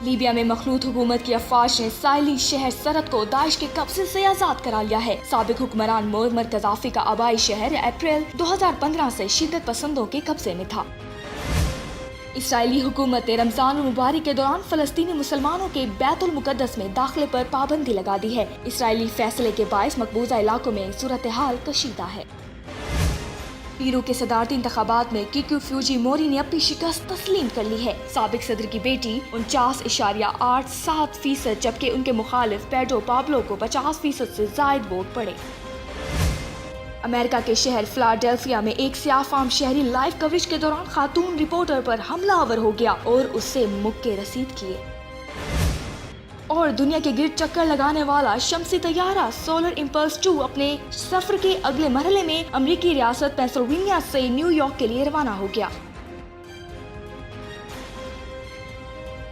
Libya میں مخلوط حکومت کی افواج نے ساحلی شہر سرت کو داعش کے قبضے سے آزاد کرا لیا ہے۔ سابق حکمران معمر قذافی کا آبائی شہر اپریل 2015 سے شدت پسندوں کے قبضے میں تھا۔ اسرائیلی حکومت نے رمضان المبارک کے دوران فلسطینی مسلمانوں کے بیت المقدس میں داخلے پر پابندی لگا دی ہے۔ اسرائیلی فیصلے کے باعث مقبوضہ علاقوں میں صورتحال کشیدہ ہے۔ پیرو کے صدارتی انتخابات میں کیکو فیوجی موری نے اپنی شکست تسلیم کر لی ہے۔ سابق صدر کی بیٹی 49.87%، جبکہ ان کے مخالف پیڈرو پابلو کو 50% سے زائد ووٹ پڑے۔ امریکہ کے شہر فلاڈیلفیا میں ایک سیاہ فام شہری لائیو کوریج کے دوران خاتون رپورٹر پر حملہ آور ہو گیا اور اس سے مکے رسید کیے۔ اور دنیا کے گرد چکر لگانے والا شمسی طیارہ سولر امپلس 2 اپنے سفر کے اگلے مرحلے میں امریکی ریاست پینسلوینیا سے نیو یارک کے لیے روانہ ہو گیا۔